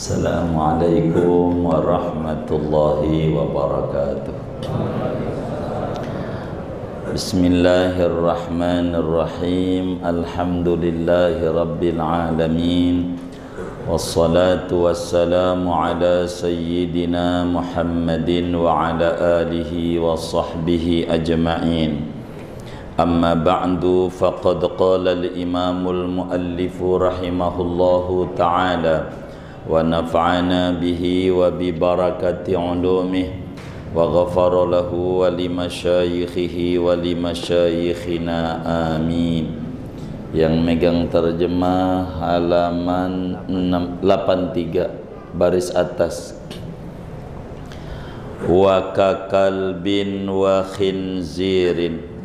Assalamualaikum warahmatullahi wabarakatuh. Bismillahirrahmanirrahim. Alhamdulillahi rabbil alamin. Wassalatu wassalamu ala sayyidina Muhammadin wa ala alihi wa sahbihi ajma'in. Amma ba'du, faqad qala al-imamul muallifu rahimahullahu ta'ala wa nafa'ana bihi wa bi barakati ulumih wa ghafara lahu wa li masyayikhihi wa li masyayikhina, amin. Yang megang terjemah halaman 83 baris atas. Wa kakalbin wa khinzirin,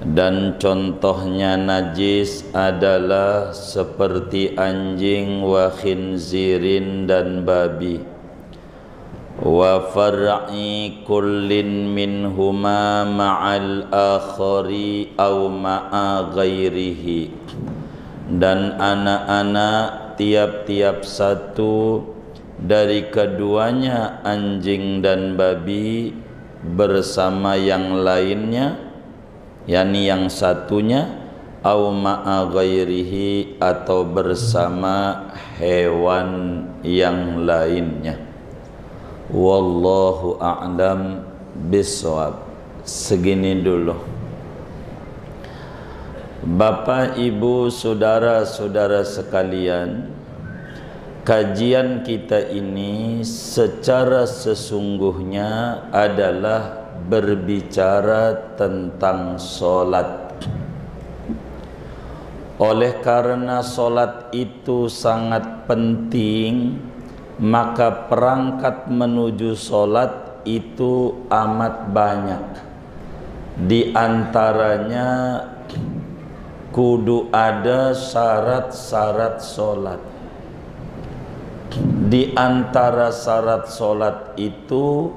dan contohnya najis adalah seperti anjing, wa khinzirin, dan babi. Wa far'i kullin minhuma ma'al akhari au ma'a ghairihi, dan anak-anak tiap-tiap satu dari keduanya, anjing dan babi, bersama yang lainnya, yakni yang satunya, au ma'a ghairihi, atau bersama hewan yang lainnya. Wallahu a'lam bishawab. Segini dulu. Bapak, Ibu, saudara-saudara sekalian, kajian kita ini secara sesungguhnya adalah berbicara tentang solat. Oleh karena solat itu sangat penting, maka perangkat menuju solat itu amat banyak. Di antaranya kudu ada syarat-syarat solat. Di antara syarat solat itu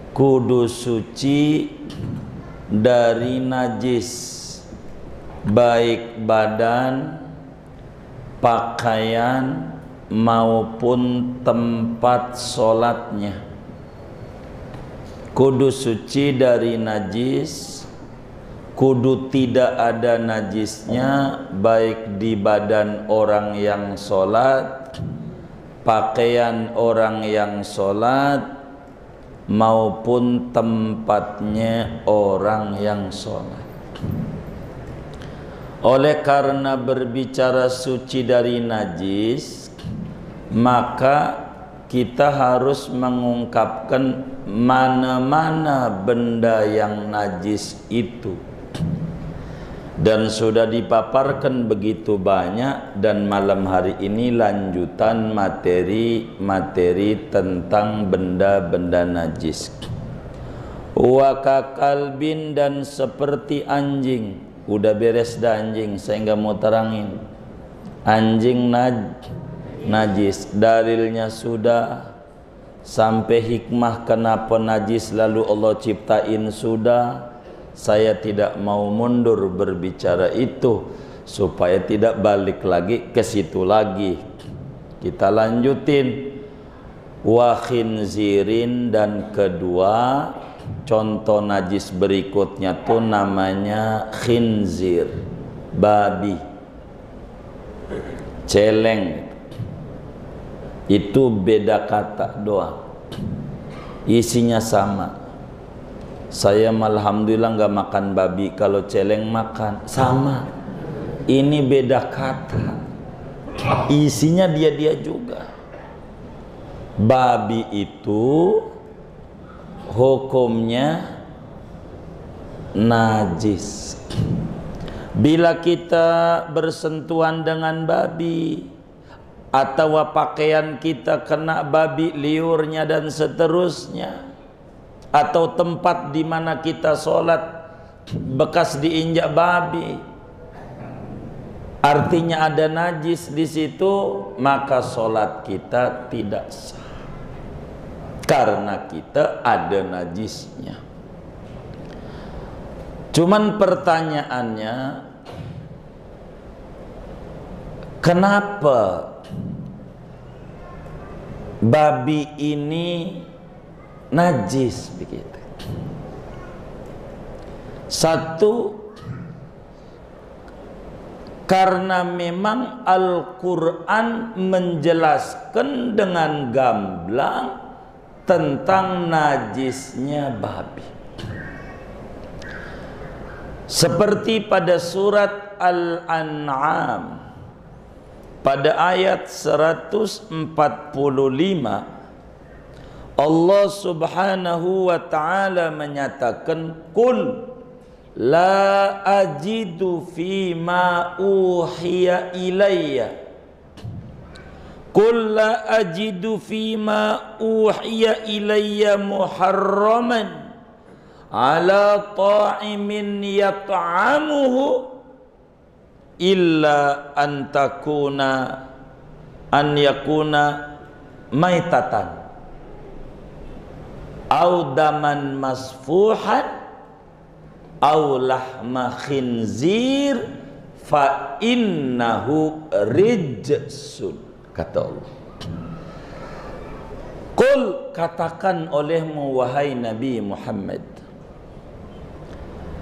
kudu suci dari najis, baik badan, pakaian, maupun tempat sholatnya. Kudu suci dari najis, kudu tidak ada najisnya, baik di badan orang yang sholat, pakaian orang yang sholat, maupun tempatnya orang yang sholat. Oleh karena berbicara suci dari najis, maka kita harus mengungkapkan mana-mana benda yang najis itu. Dan sudah dipaparkan begitu banyak, dan malam hari ini lanjutan materi-materi tentang benda-benda najis. Wa kakalbin, dan seperti anjing. Udah beres dah anjing, saya nggak mau terangin. Anjing najis, dalilnya sudah, sampai hikmah kenapa najis lalu Allah ciptain sudah. Saya tidak mau mundur berbicara itu supaya tidak balik lagi ke situ lagi. Kita lanjutin. Wa khinzirin, dan kedua contoh najis berikutnya tuh namanya khinzir, babi, celeng. Itu beda kata doang, isinya sama. Saya alhamdulillah nggak makan babi, kalau celeng makan, sama. Ini beda kata, isinya dia juga. Babi itu hukumnya najis. Bila kita bersentuhan dengan babi, atau pakaian kita kena babi liurnya dan seterusnya, atau tempat di mana kita sholat bekas diinjak babi, artinya ada najis di situ, maka sholat kita tidak sah karena kita ada najisnya. Cuman pertanyaannya, kenapa babi ini najis begitu. Satu, karena memang Al-Quran menjelaskan dengan gamblang tentang najisnya babi. Seperti pada surat Al-An'am pada ayat 145, Allah Subhanahu wa ta'ala menyatakan, "Qul la ajidu fima uhiya ilayya." Qul la ajidu fima uhiya ilayya muharraman ala ta'imin yat'amuhu illa an yakuna maitatan au daman masfuhan au lahma khinzir fa innahu rijsun, kata Allah. Qul, katakan olehmu wahai Nabi Muhammad,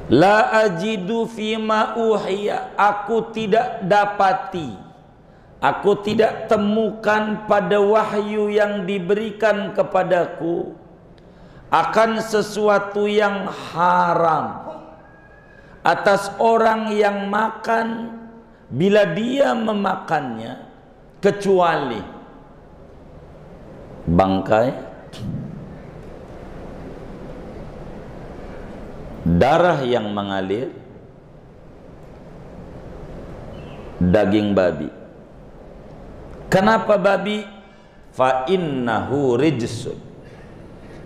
la ajidu fima uhiya, aku tidak dapati, aku tidak temukan pada wahyu yang diberikan kepadaku akan sesuatu yang haram atas orang yang makan bila dia memakannya, kecuali bangkai, darah yang mengalir, daging babi. Kenapa babi? Fa innahu rijsun.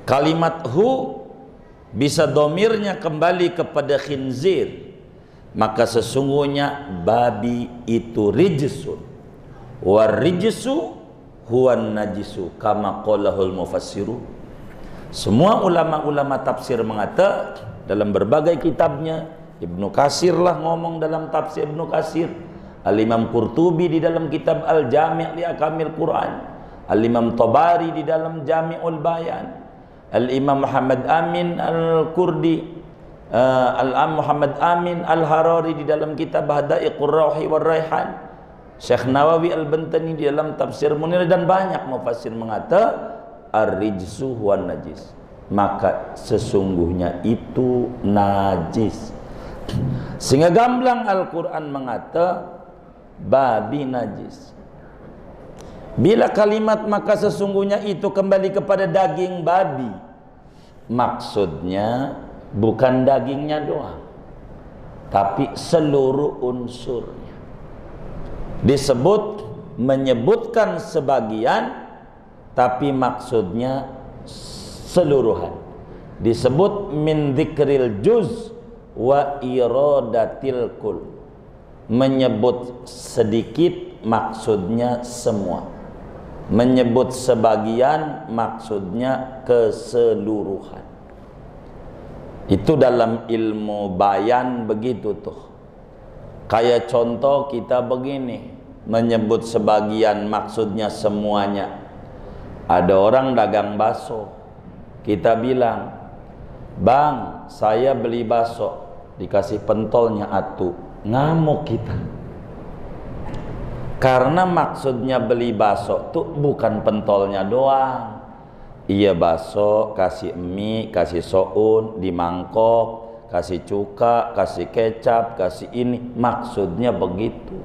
Kalimat hu bisa domirnya kembali kepada khinzir, maka sesungguhnya babi itu rijsun. Wa rijsu huwan najisu kama qalahul mufassiru. Semua ulama-ulama tafsir mengata dalam berbagai kitabnya, Ibnu Katsir lah ngomong dalam tafsir Ibnu Katsir, Al-Imam Qurtubi di dalam kitab Al-Jami' li Akamil Quran, Al-Imam Tabari di dalam Jami'ul Bayan, Al-Imam Muhammad Amin Al-Kurdi, Al-Am Muhammad Amin Al-Harari di dalam kitab Hadaiqur Rauhi war Raihan, Syekh Nawawi Al-Bantani di dalam tafsir Munir, dan banyak mufassir mengata ar-rijsu huwan najis, maka sesungguhnya itu najis. Sehingga gamblang Al-Quran mengata babi najis. Bila kalimat maka sesungguhnya itu kembali kepada daging babi, maksudnya bukan dagingnya doang, tapi seluruh unsurnya. Disebut menyebutkan sebagian, tapi maksudnya seluruhan. Disebut min dzikril juz wa iradatil kul, menyebut sedikit maksudnya semua, menyebut sebagian maksudnya keseluruhan. Itu dalam ilmu bayan begitu tuh. Kayak contoh kita begini, menyebut sebagian maksudnya semuanya. Ada orang dagang bakso, kita bilang, "Bang, saya beli bakso," dikasih pentolnya atu, ngamuk kita. Karena maksudnya beli bakso tuh bukan pentolnya doang. Iya, bakso, kasih mie, kasih soun, di mangkok, kasih cuka, kasih kecap, kasih ini, maksudnya begitu.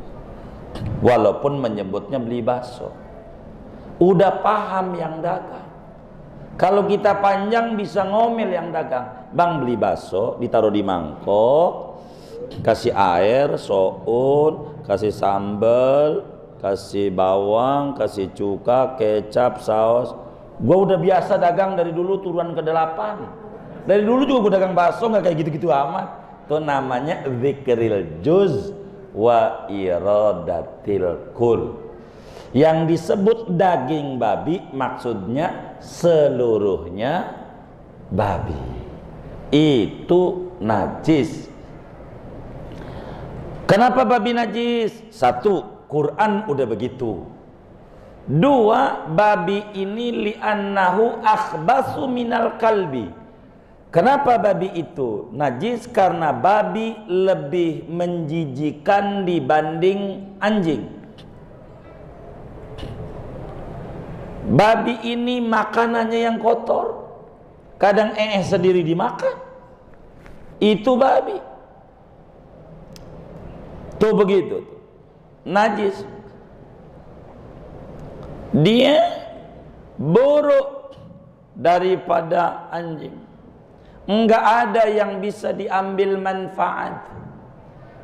Walaupun menyebutnya beli bakso, udah paham yang dagang. Kalau kita panjang bisa ngomel yang dagang, "Bang, beli bakso, ditaruh di mangkok, kasih air, soun, kasih sambal, kasih bawang, kasih cuka, kecap, saus." Gua udah biasa dagang dari dulu turun ke 8. Dari dulu juga gua dagang bakso nggak kayak gitu-gitu amat. Itu namanya dzikril juz wa iradatil kul. Yang disebut daging babi maksudnya seluruhnya babi. Itu najis. Kenapa babi najis? Satu, Quran udah begitu. Dua, babi ini li'annahu akhbasu minal kalbi. Kenapa babi itu najis? Karena babi lebih menjijikan dibanding anjing. Babi ini makanannya yang kotor, kadang sendiri dimakan. Itu babi. Tuh begitu, najis. Dia buruk daripada anjing. Enggak ada yang bisa diambil manfaat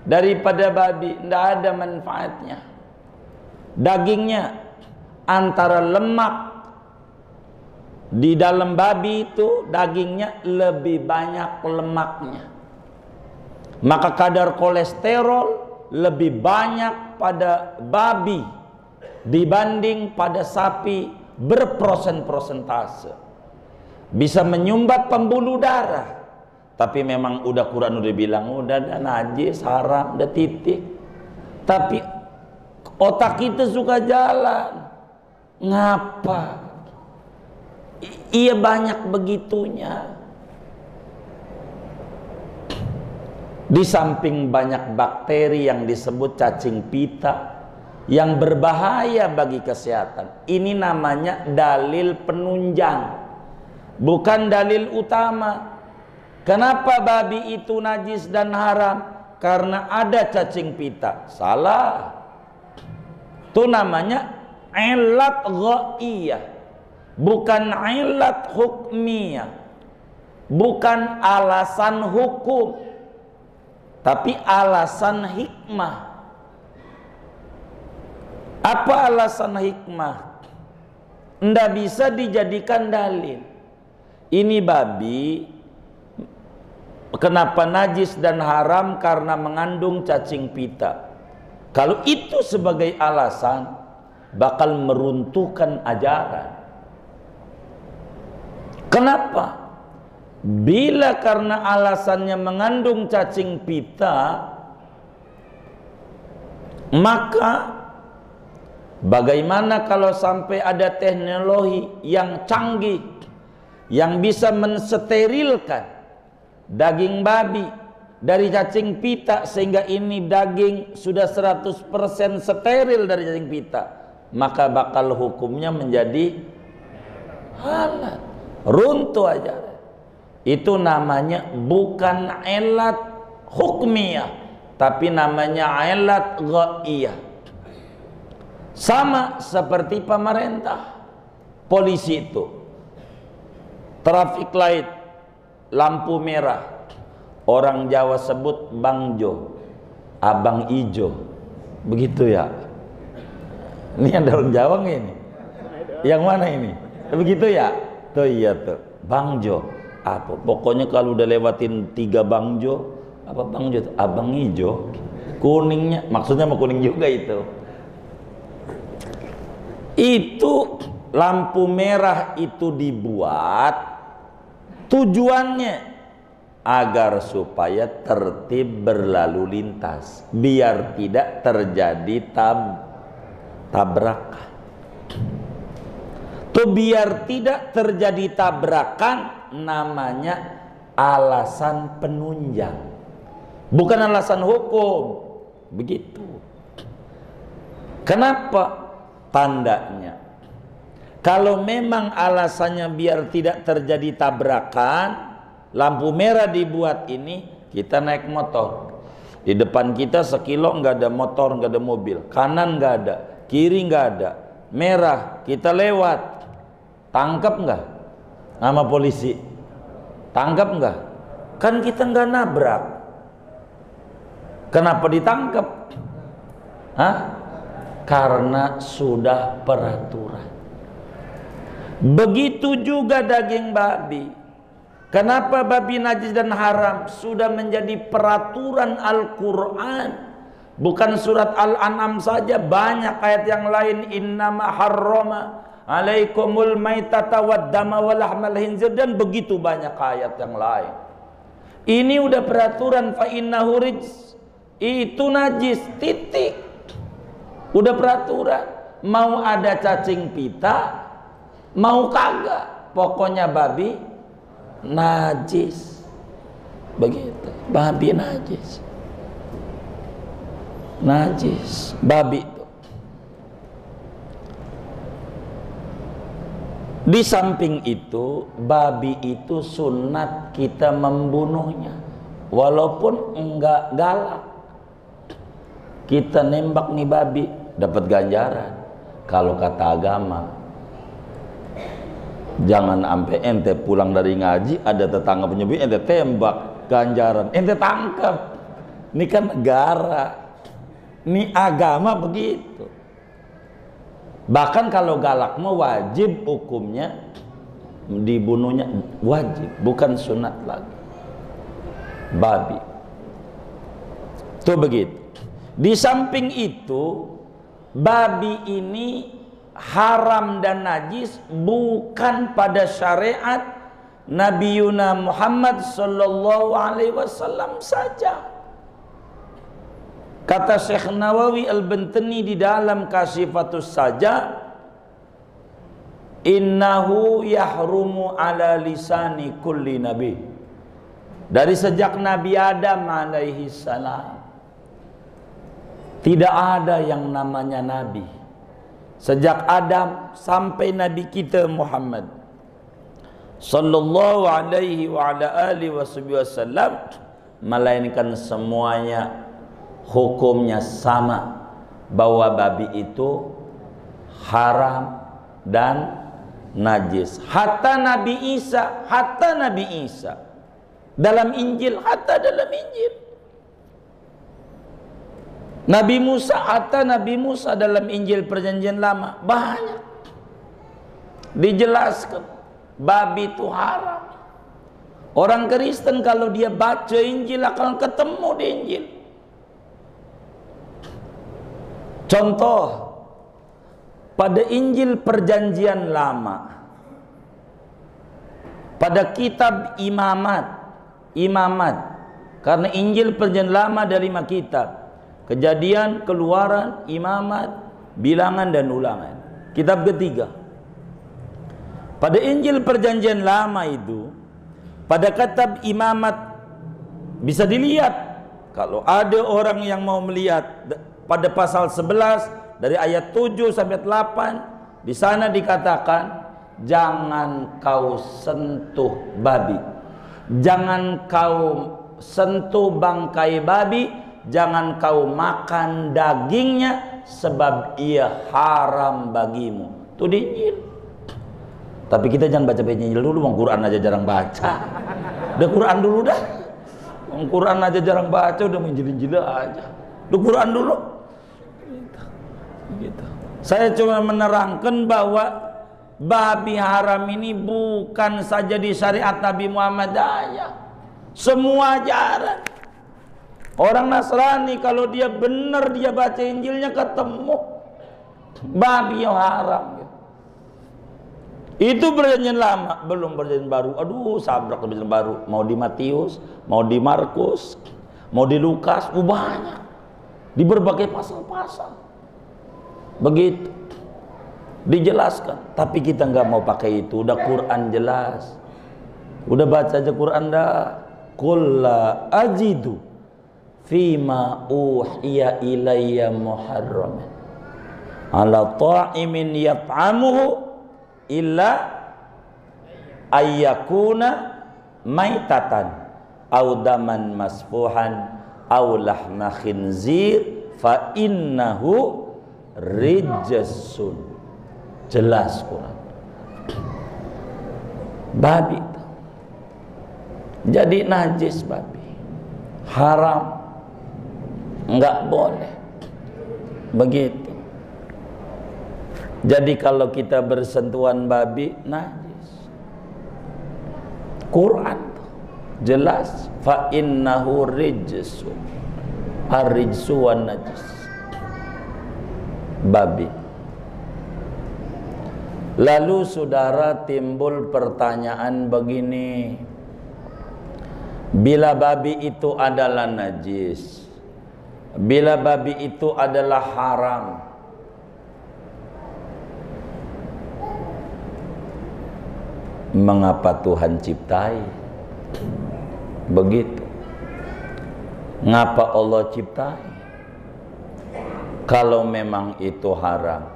daripada babi, enggak ada manfaatnya. Dagingnya antara lemak di dalam babi itu, dagingnya lebih banyak lemaknya. Maka kadar kolesterol lebih banyak pada babi dibanding pada sapi berprosentase. Bisa menyumbat pembuluh darah. Tapi memang udah Quran udah bilang udah najis, haram, udah titik. Tapi otak kita suka jalan. Ngapa? Iya banyak begitunya. Di samping banyak bakteri yang disebut cacing pita yang berbahaya bagi kesehatan. Ini namanya dalil penunjang, bukan dalil utama. Kenapa babi itu najis dan haram? Karena ada cacing pita. Salah. Itu namanya ilat ghaiyah, bukan ilat hukmiyah. Bukan alasan hukum, tapi alasan hikmah. Apa alasan hikmah? Nggak bisa dijadikan dalil. Ini babi kenapa najis dan haram? Karena mengandung cacing pita. Kalau itu sebagai alasan, bakal meruntuhkan ajaran. Kenapa? Bila karena alasannya mengandung cacing pita, maka bagaimana kalau sampai ada teknologi yang canggih yang bisa mensterilkan daging babi dari cacing pita sehingga ini daging sudah 100% steril dari cacing pita, maka bakal hukumnya menjadi halal, runtuh aja. Itu namanya bukan ilat hukmiyah, tapi namanya ilat ghaiyah. Sama seperti pemerintah, polisi itu, traffic light, lampu merah, orang Jawa sebut bangjo, abang ijo, begitu ya. Ini ada orang Jawa nggak ini? Yang mana ini? Begitu ya? Tuh iya tuh, bangjo. Apa? Pokoknya kalau udah lewatin 3 bangjo, apa bangjo? Abang ijo, kuningnya, maksudnya mau kuning juga itu. Itu lampu merah itu dibuat tujuannya agar supaya tertib berlalu lintas, biar tidak terjadi tabrakan. Tuh biar tidak terjadi tabrakan namanya alasan penunjang, bukan alasan hukum. Begitu. Kenapa? Tandanya, kalau memang alasannya biar tidak terjadi tabrakan, lampu merah dibuat ini, kita naik motor, di depan kita sekilo nggak ada motor, nggak ada mobil, kanan nggak ada, kiri nggak ada, merah, kita lewat, tangkap nggak sama polisi? Tangkap nggak? Kan kita nggak nabrak, kenapa ditangkap? Hah? Karena sudah peraturan. Begitu juga daging babi. Kenapa babi najis dan haram? Sudah menjadi peraturan Al-Quran, bukan surat Al-An'am saja, banyak ayat yang lain. Innama harrama alaikumul maitata waddama walahmal hinzir, dan begitu banyak ayat yang lain. Ini udah peraturan, fa innahu rijs, itu najis, titik. Udah peraturan. mau ada cacing pita, mau kagak, pokoknya babi najis. Begitu, babi najis. Najis, babi itu. Di samping itu, babi itu sunat kita membunuhnya, walaupun enggak galak. Kita nembak nih babi, dapat ganjaran. Kalau kata agama, jangan sampai ente pulang dari ngaji, ada tetangga punya babi, ente tembak, ganjaran, ente tangkap. Ini kan negara, ini agama begitu. Bahkan kalau galak mau wajib hukumnya dibunuhnya, wajib, bukan sunat lagi. Babi itu begitu. Di samping itu, babi ini haram dan najis bukan pada syariat Nabi Muhammad sallallahu alaihi wasallam saja. Kata Syekh Nawawi Al-Bantani di dalam Kasyifatus Saja, innahu yahrumu ala lisani kulli nabi. Dari sejak Nabi Adam alaihi salam, tidak ada yang namanya nabi. Sejak Adam sampai Nabi kita Muhammad sallallahu alaihi wa ala alihi wasallam, melainkan semuanya hukumnya sama, bahwa babi itu haram dan najis. Hatta Nabi Isa dalam Injil, hatta dalam Injil. Nabi Musa dalam Injil Perjanjian Lama banyak dijelaskan babi itu haram. Orang Kristen kalau dia baca Injil akan ketemu di Injil. Contoh, pada Injil Perjanjian Lama, pada kitab imamat, karena Injil Perjanjian Lama ada 5 kitab: Kejadian, Keluaran, Imamat, Bilangan, dan Ulangan. Kitab ketiga. Pada Injil Perjanjian Lama itu, pada kitab imamat bisa dilihat, kalau ada orang yang mau melihat, pada pasal 11 dari ayat 7 sampai 8, di sana dikatakan, jangan kau sentuh babi, jangan kau sentuh bangkai babi, jangan kau makan dagingnya, sebab ia haram bagimu. Itu di Injil. Tapi kita jangan baca Injil dulu, Quran aja jarang baca. Udah Quran dulu dah. Quran aja jarang baca, udah Injil aja. Udah Quran dulu. Gitu. Saya cuma menerangkan bahwa babi haram ini bukan saja di syariat Nabi Muhammad aja, semua ajaran. Orang Nasrani kalau dia benar, dia baca Injilnya ketemu babi yang haram. Itu Perjanjian Lama, belum Perjanjian Baru. Aduh, sabrak Perjanjian Baru. Mau di Matius, mau di Markus, mau di Lukas, banyak. Di berbagai pasal-pasal. Begitu dijelaskan, tapi kita nggak mau pakai itu. Udah Quran jelas, udah baca aja Quran dah. Qul la ajidu fima uhiya ilayya muharraman ala ta'imin yat'amuhu illa ayyakuna maitatan aw daman masfuhan aw lahma khinzir fa innahu rijsun. Jelas Quran. Babi itu jadi najis, babi haram, enggak boleh. Begitu. Jadi kalau kita bersentuhan babi, najis. Quran jelas, fa innahu rijsun. Ar-rijsu wan najis. Babi. Lalu saudara, timbul pertanyaan begini, bila babi itu adalah najis, bila babi itu adalah haram, Mengapa Tuhan ciptai? Begitu. Ngapa Allah ciptai? Kalau memang itu haram,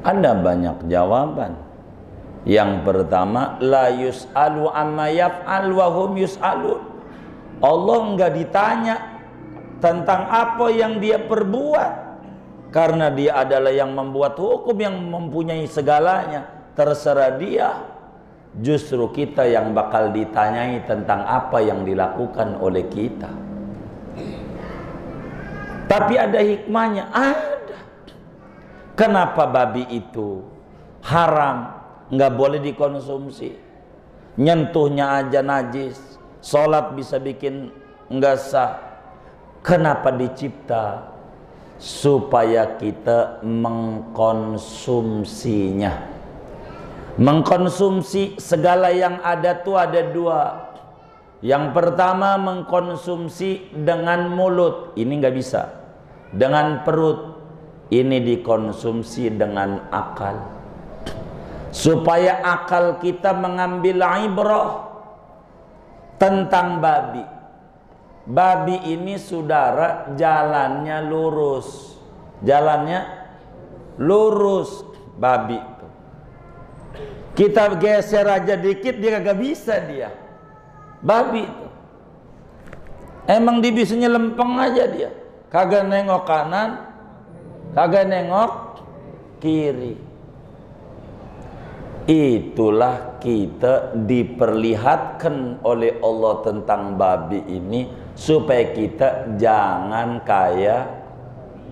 ada banyak jawaban. Yang pertama, la yus'alu amma yaf'al wa hum yus'alun. Allah enggak ditanya tentang apa yang dia perbuat, karena dia adalah yang membuat hukum, yang mempunyai segalanya. Terserah dia. Justru kita yang bakal ditanyai tentang apa yang dilakukan oleh kita. Tapi ada hikmahnya, ada. Kenapa babi itu haram, nggak boleh dikonsumsi? Nyentuhnya aja najis, sholat bisa bikin nggak sah. Kenapa dicipta? Supaya kita mengkonsumsinya. Mengkonsumsi segala yang ada tuh ada dua. Yang pertama, mengkonsumsi dengan mulut, ini nggak bisa. Dengan perut, ini dikonsumsi dengan akal. Supaya akal kita mengambil ibrah tentang babi. Babi ini saudara jalannya lurus. Jalannya lurus babi itu. Kita geser aja dikit dia kagak bisa dia. Babi itu. Emang dia bisanya lempeng aja dia. Kagak nengok kanan, kagak nengok kiri. Itulah kita diperlihatkan oleh Allah tentang babi ini supaya kita jangan kayak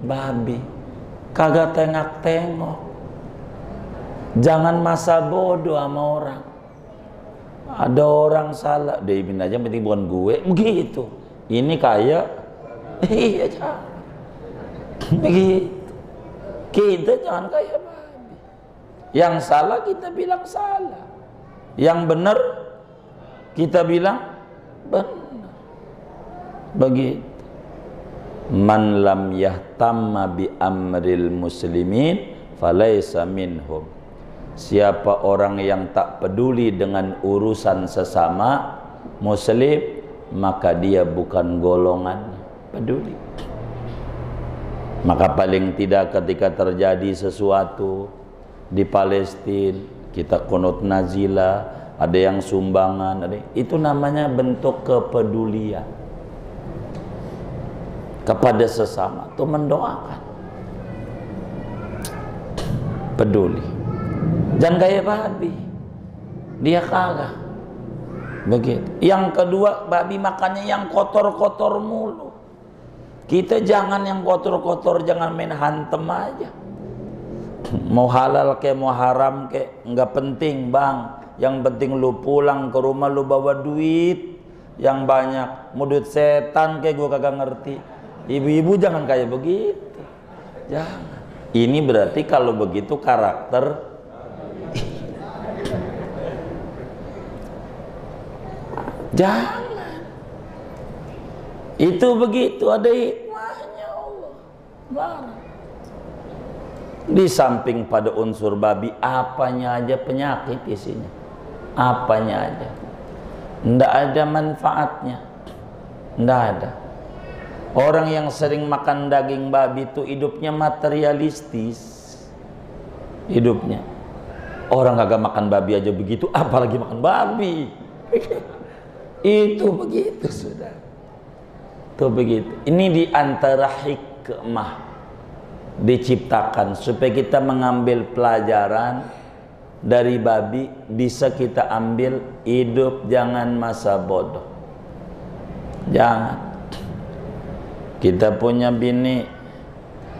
babi. Kagak tengok-tengok. Jangan masa bodoh sama orang. Ada orang salah, dia bin aja penting bukan gue, begitu. Ini kayak iya jangan. Begitu. Kita jangan kayak babi. Yang salah kita bilang salah. Yang benar kita bilang benar. Begitu. Man lam yahtamma bi amril muslimin falaysa minhum. Siapa orang yang tak peduli dengan urusan sesama muslim, maka dia bukan golongan peduli. Maka paling tidak ketika terjadi sesuatu di Palestina, kita kunut nazilah, ada yang sumbangan, itu namanya bentuk kepedulian kepada sesama, itu mendoakan, peduli. Jangan kayak babi, dia kagak begitu. Yang kedua, babi makannya yang kotor-kotor mulu. Kita jangan yang kotor-kotor, jangan main hantem aja. Mau halal ke mau haram ke nggak penting bang. Yang penting lu pulang ke rumah lu bawa duit yang banyak. Mau duit setan kayak gua kagak ngerti. Ibu-ibu jangan kayak begitu. Jangan. Ini berarti kalau begitu karakter. Jangan. Itu begitu, ada hikmahnya Allah. Barang. Di samping pada unsur babi, apanya aja penyakit isinya. Apanya aja. Nggak ada manfaatnya. Nggak ada. Orang yang sering makan daging babi itu hidupnya materialistis. Hidupnya. Orang kagak makan babi aja begitu, apalagi makan babi. Itu begitu sudah. Itu begitu. Ini diantara hikmah diciptakan supaya kita mengambil pelajaran dari babi, bisa kita ambil hidup, jangan masa bodoh. Jangan. Kita punya bini,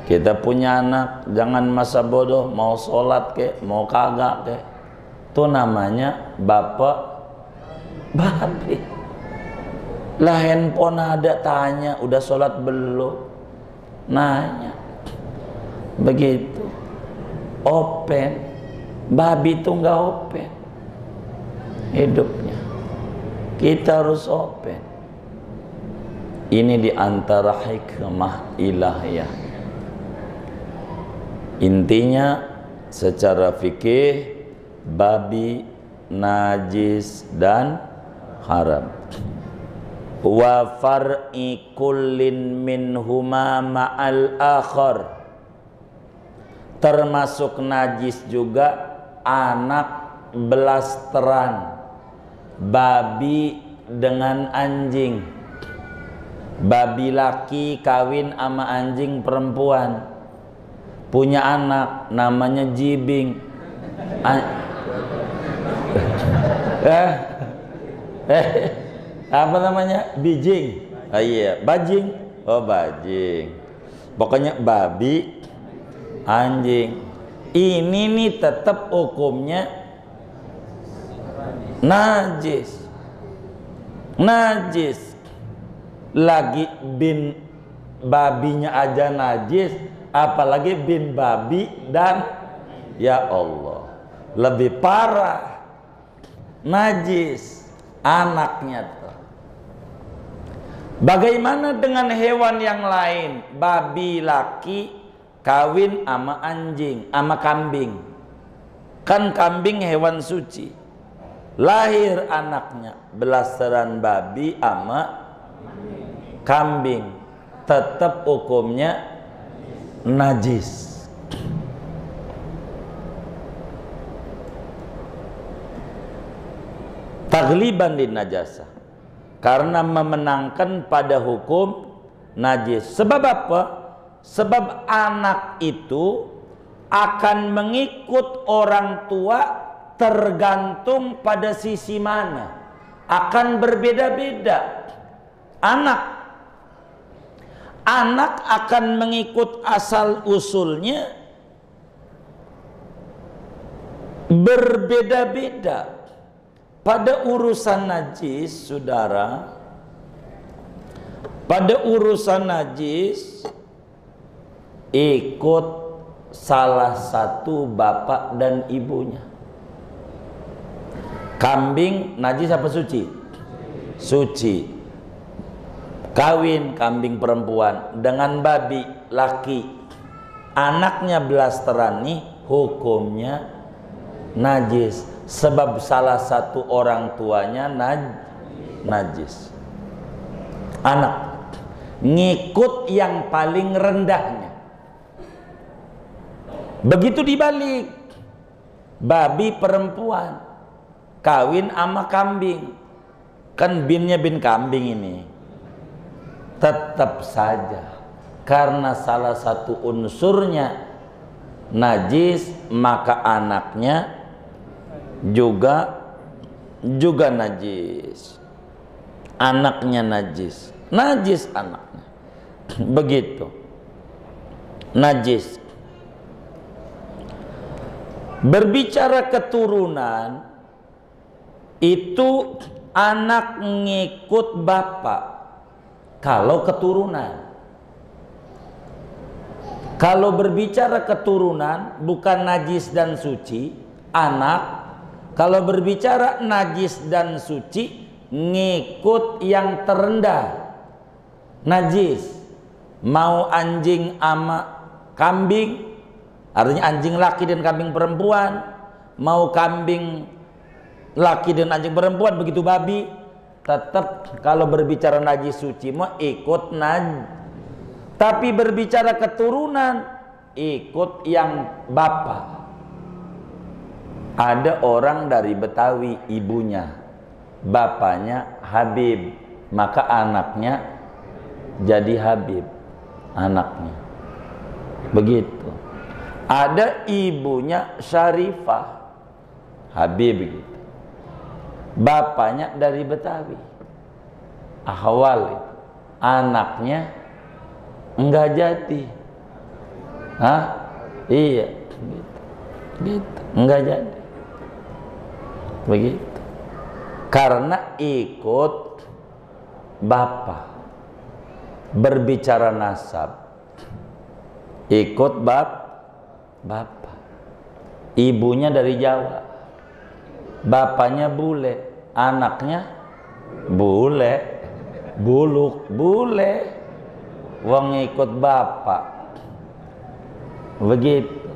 kita punya anak, jangan masa bodoh, mau sholat ke, mau kagak ke. Itu namanya bapak babi. Lah handphone ada, tanya udah sholat belum, nanya begitu. Open. Babi itu nggak open hidupnya, kita harus open. Ini diantara hikmah ilahiyah. Intinya secara fikih, babi najis dan haram. Wa far'i kullin minhuma ma'al akhar, termasuk najis juga anak belasteran babi dengan anjing. Babi laki kawin sama anjing perempuan, punya anak namanya jibing. Apa namanya? Bijing. Oh iya, bajing. Oh bajing. Pokoknya babi, anjing. Ini nih tetap hukumnya najis. Najis. Lagi bin babinya aja najis, apalagi bin babi dan ya Allah, lebih parah. Najis anaknya tuh. Bagaimana dengan hewan yang lain? Babi laki kawin sama anjing, sama kambing. Kan kambing hewan suci. Lahir anaknya belasteran babi sama kambing, tetap hukumnya najis. Tagliban di najasa, karena memenangkan pada hukum najis. Sebab apa? Sebab anak itu akan mengikut orang tua tergantung pada sisi mana, akan berbeda-beda. Anak akan mengikut asal usulnya berbeda-beda. Pada urusan najis, saudara, pada urusan najis ikut salah satu bapak dan ibunya. Kambing najis apa suci? Suci. Kawin kambing perempuan dengan babi laki, anaknya belasteran nih, hukumnya najis. Sebab salah satu orang tuanya najis. Anak ngikut yang paling rendahnya. Begitu dibalik, babi perempuan kawin sama kambing, kan binnya bin kambing ini, tetap saja karena salah satu unsurnya najis, maka anaknya juga najis. Anaknya najis, najis anaknya. Begitu. Najis. Berbicara keturunan, itu anak ngikut bapak kalau keturunan. Kalau berbicara keturunan bukan najis dan suci, anak. Kalau berbicara najis dan suci, ngikut yang terendah. Najis, mau anjing ama kambing, artinya anjing laki dan kambing perempuan, mau kambing laki dan anjing perempuan, begitu babi, tetap kalau berbicara najis suci mau ikut najis. Tapi berbicara keturunan, ikut yang bapak. Ada orang dari Betawi, ibunya, bapaknya Habib, maka anaknya jadi Habib, anaknya. Begitu. Ada ibunya Syarifah, Habib gitu. Bapaknya dari Betawi, Ahwal, anaknya enggak jadi. Hah? Iya, gitu. Enggak jadi. Begitu. Karena ikut bapak. Berbicara nasab, ikut bapak. Ibunya dari Jawa, bapaknya bule, anaknya bule, buluk, bule. Wong ikut bapak. Begitu.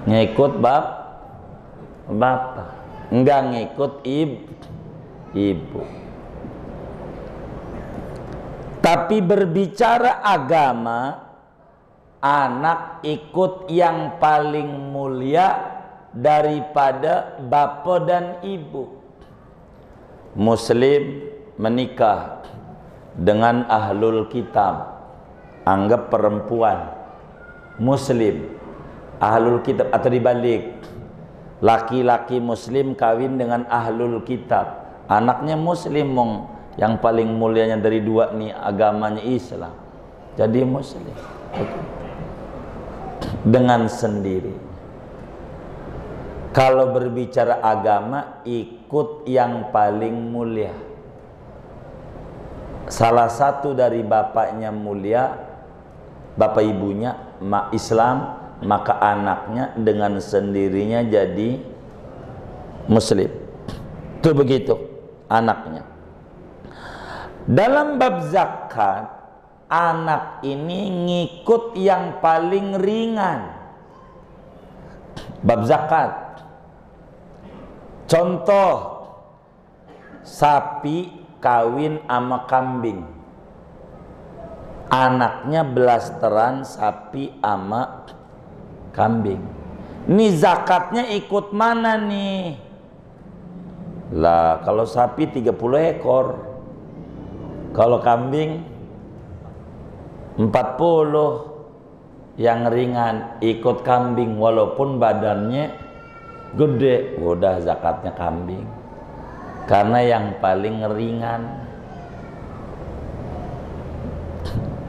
Ngikut bapak. enggak ngikut ibu. Tapi berbicara agama, anak ikut yang paling mulia daripada bapa dan ibu. Muslim menikah dengan ahlul kitab, anggap perempuan muslim ahlul kitab, atau dibalik, laki-laki muslim kawin dengan ahlul kitab, anaknya muslim, yang paling mulianya dari dua nih agamanya Islam, jadi muslim dengan sendiri. Kalau berbicara agama, ikut yang paling mulia. Salah satu dari bapaknya mulia, bapak ibunya Islam, maka anaknya dengan sendirinya jadi muslim. Itu begitu anaknya. Dalam bab zakat, anak ini ngikut yang paling ringan. Bab zakat, contoh, sapi kawin sama kambing, anaknya belasteran sapi sama kambing. Ini zakatnya ikut mana nih? Lah kalau sapi 30 ekor, kalau kambing 40, yang ringan ikut kambing walaupun badannya gede, udah zakatnya kambing karena yang paling ringan.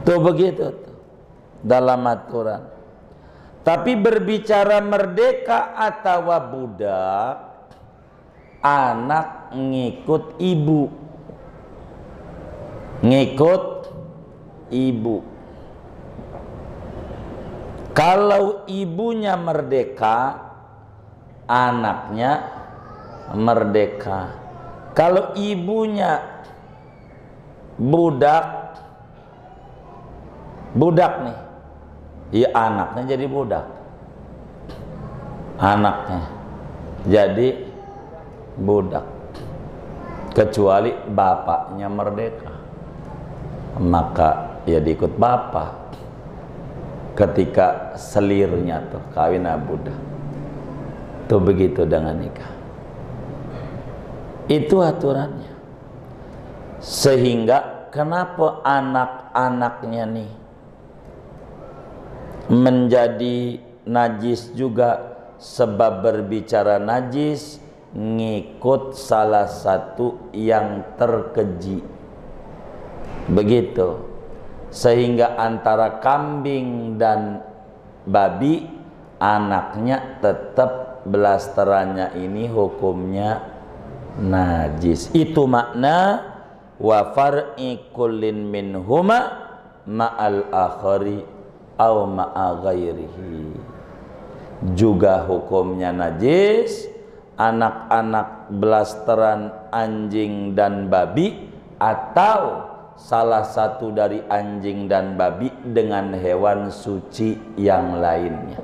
Tuh begitu tuh dalam aturan. Tapi berbicara merdeka atau budak, anak ngikut ibu, ngikut ibu. Kalau ibunya merdeka, anaknya merdeka. Kalau ibunya budak nih, ya anaknya jadi budak, anaknya jadi budak, kecuali bapaknya merdeka, maka ya diikut bapak. Ketika selirnya tuh kawin budak, tuh begitu dengan nikah. Itu aturannya. Sehingga kenapa anak-anaknya nih menjadi najis juga, sebab berbicara najis ngikut salah satu yang terkeji. Begitu. Sehingga antara kambing dan babi, anaknya tetap belasterannya ini hukumnya najis. Itu makna wa far'i kullin minhuma ma'al akhari au ma'a ghairihi. Juga hukumnya najis anak-anak belasteran anjing dan babi, atau salah satu dari anjing dan babi dengan hewan suci yang lainnya,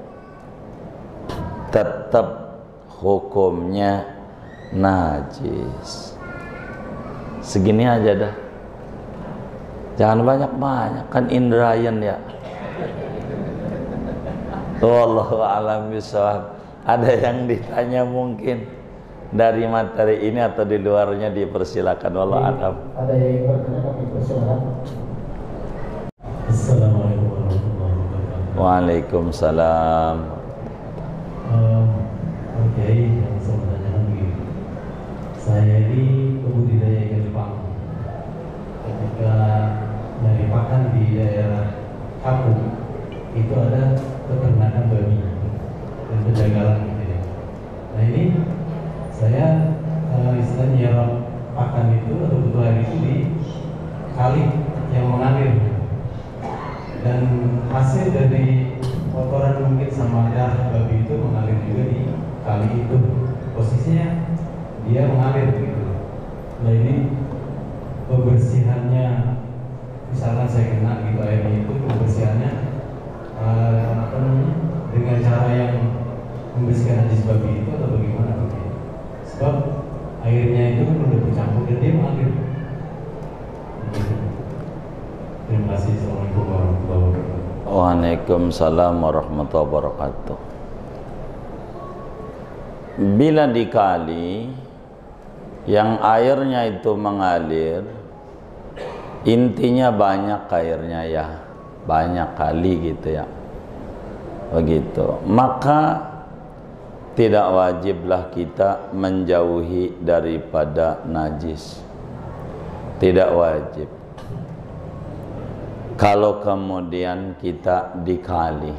tetap hukumnya najis. Segini aja dah, jangan banyak-banyak, kan indrayan ya. Wallahu a'lam bishawab. Ada yang ditanya mungkin dari materi ini atau di luarnya, dipersilakan. Wallahu a'lam. Ada yang berkenan kami persilakan. Assalamualaikum warahmatullahi wabarakatuh. Waalaikumsalam. Oke, yang saya mau tanyakan begini. Saya ini pembudidaya ikan Jepang. Ketika nyari pakan di daerah kampung, itu ada peternakan babi dan penjagalan gitu ya. Nah ini saya istilahnya nyewa pakan itu atau kebutuhan itu di kali yang mengalir, dan hasil dari kotoran mungkin sama darah babi itu mengalir juga di kali itu. Posisinya dia mengalir gitu. Nah ini pembersihannya, misalkan saya kena gitu airnya itu, pembersihannya dengan cara yang membersihkan najis babi itu atau bagaimana gitu. Sebab Waalaikumsalam warahmatullahi wabarakatuh. Bila dikali yang airnya itu mengalir, intinya banyak airnya ya, banyak kali gitu ya, begitu, maka tidak wajiblah kita menjauhi daripada najis, tidak wajib. Kalau kemudian kita dikali,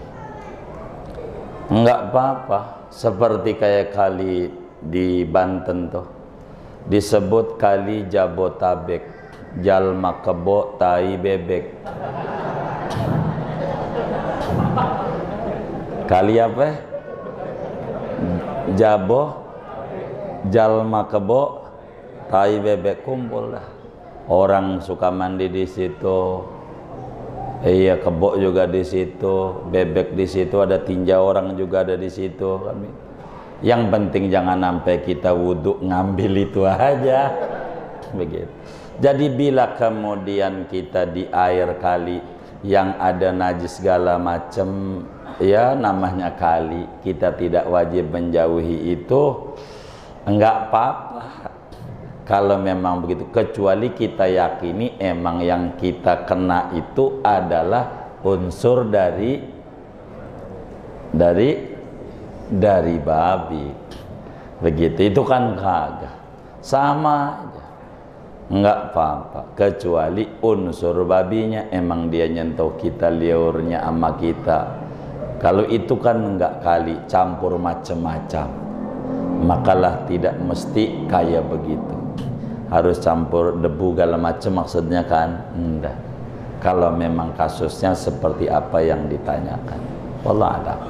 enggak apa-apa. Seperti kayak kali di Banten tuh, disebut kali Jabotabek, jalma kebo tai bebek. Kali apa? Jabo, jalma kebo tai bebek, kumpul lah. Orang suka mandi di situ. Iya, kebo juga di situ, bebek di situ, ada tinjau orang juga ada di situ. Yang penting jangan sampai kita wudhu ngambil itu aja, begitu. Jadi bila kemudian kita di air kali yang ada najis segala macam, ya namanya kali, kita tidak wajib menjauhi itu, enggak apa-apa. Kalau memang begitu, kecuali kita yakini emang yang kita kena itu adalah unsur dari babi, begitu. Itu kan kagak, sama aja, enggak apa-apa. Kecuali unsur babinya emang dia nyentuh kita, liurnya sama kita. Kalau itu kan enggak kali, campur macam-macam, makalah tidak mesti kayak begitu. Harus campur debu segala macam, maksudnya kan enggak. Kalau memang kasusnya seperti apa yang ditanyakan, wallah a'lam.